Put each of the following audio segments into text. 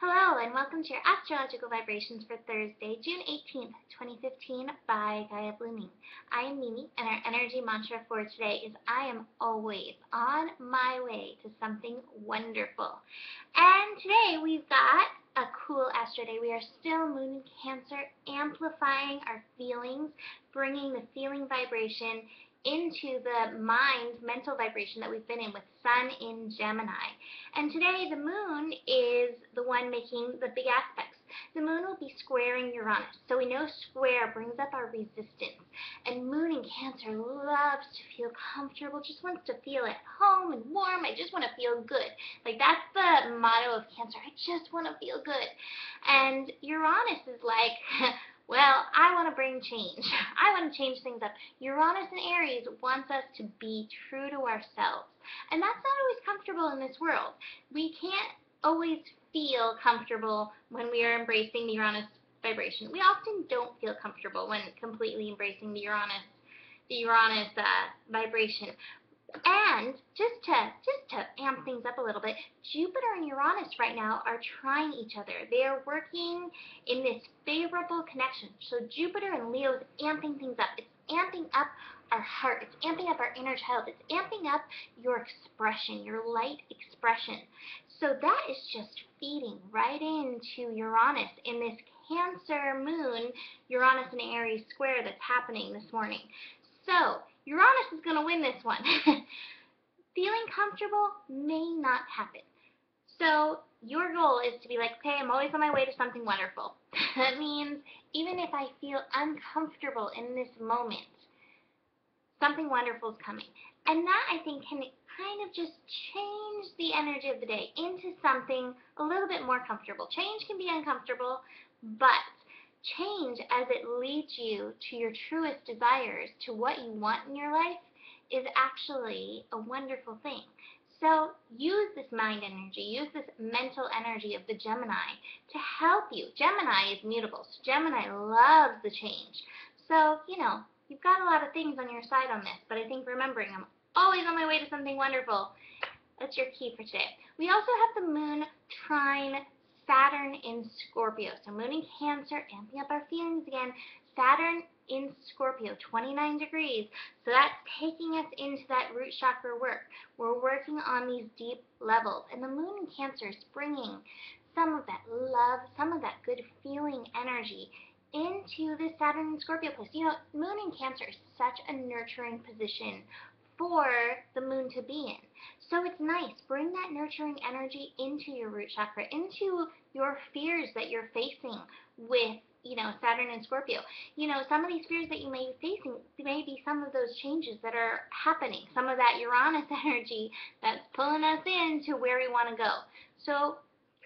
Hello, and welcome to your astrological vibrations for Thursday, June 18th, 2015 by Gaia Blooming. I am Mimi, and our energy mantra for today is I am always on my way to something wonderful. And today we've got a cool astro day. We are still Moon in Cancer, amplifying our feelings, bringing the feeling vibration into the mental vibration that we've been in with Sun in Gemini. And today the Moon is the one making the big aspects. The Moon will be squaring Uranus. So we know square brings up our resistance. And Moon in Cancer loves to feel comfortable, just wants to feel at home and warm. I just want to feel good. Like, that's the motto of Cancer. I just want to feel good. And Uranus is like, well, I want to bring change. I want to change things up. Uranus and Aries wants us to be true to ourselves. And that's not always comfortable in this world. We can't always feel comfortable when we are embracing the Uranus vibration. We often don't feel comfortable when completely embracing the Uranus vibration. And just to amp things up a little bit, Jupiter and Uranus right now are trying each other. They are working in this favorable connection. So Jupiter and Leo is amping things up. It's amping up our heart. It's amping up our inner child. It's amping up your expression, your light expression. So that is just feeding right into Uranus in this Cancer moon, Uranus and Aries square that's happening this morning. So Uranus is going to win this one. Feeling comfortable may not happen. So your goal is to be like, okay, I'm always on my way to something wonderful. That means even if I feel uncomfortable in this moment, something wonderful is coming. And that, I think, can kind of just change the energy of the day into something a little bit more comfortable. Change can be uncomfortable, but change as it leads you to your truest desires, to what you want in your life, is actually a wonderful thing. So use this mind energy, use this mental energy of the Gemini to help you. Gemini is mutable, so Gemini loves the change. So, you've got a lot of things on your side on this, but I think remembering I'm always on my way to something wonderful, that's your key for today. We also have the Moon Trine Saturn in Scorpio. So Moon in Cancer, amping up our feelings again. Saturn in Scorpio, 29 degrees. So that's taking us into that root chakra work. We're working on these deep levels. And the Moon in Cancer is bringing some of that love, some of that good feeling energy into the Saturn in Scorpio place. Moon in Cancer is such a nurturing position for the Moon to be in. So it's nice. Bring that nurturing energy into your root chakra, into your fears that you're facing with, Saturn and Scorpio. Some of these fears that you may be facing may be some of those changes that are happening, some of that Uranus energy that's pulling us into where we want to go. So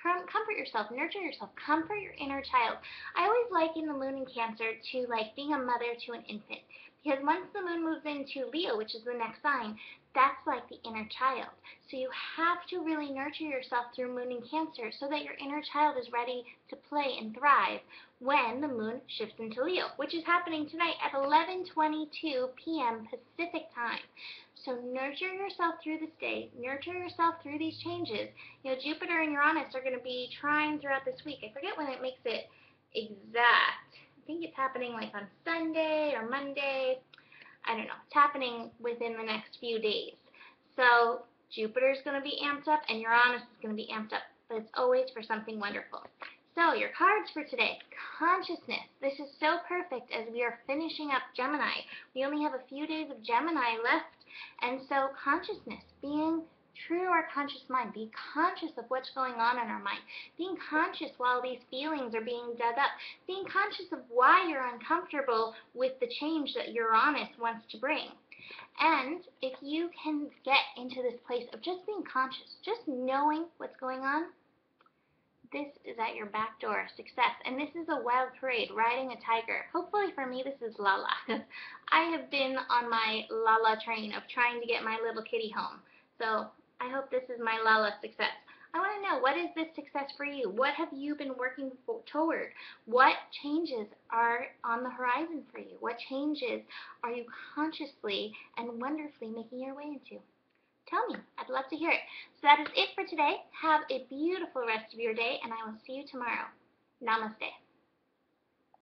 comfort yourself, nurture yourself, comfort your inner child. I always liken the Moon in Cancer to like being a mother to an infant. Because once the Moon moves into Leo, which is the next sign, that's like the inner child. So you have to really nurture yourself through Moon in Cancer so that your inner child is ready to play and thrive when the Moon shifts into Leo, which is happening tonight at 11:22 p.m. Pacific time. So nurture yourself through this day. Nurture yourself through these changes. Jupiter and Uranus are going to be trying throughout this week. I forget when it makes it exact. I think it's happening like on Sunday or Monday. I don't know. It's happening within the next few days. So Jupiter's going to be amped up and Uranus is going to be amped up. But it's always for something wonderful. So your cards for today. Consciousness. This is so perfect as we are finishing up Gemini. We only have a few days of Gemini left. And so consciousness, being true to our conscious mind, be conscious of what's going on in our mind, being conscious while these feelings are being dug up, being conscious of why you're uncomfortable with the change that Uranus wants to bring. And if you can get into this place of just being conscious, just knowing what's going on, this is at your back door, success. And this is a wild parade, riding a tiger. Hopefully for me, this is Lala. I have been on my Lala train of trying to get my little kitty home. So I hope this is my Lala success. I want to know, what is this success for you? What have you been working toward? What changes are on the horizon for you? What changes are you consciously and wonderfully making your way into? tell me. I'd love to hear it. So that is it for today. Have a beautiful rest of your day, and I will see you tomorrow. Namaste.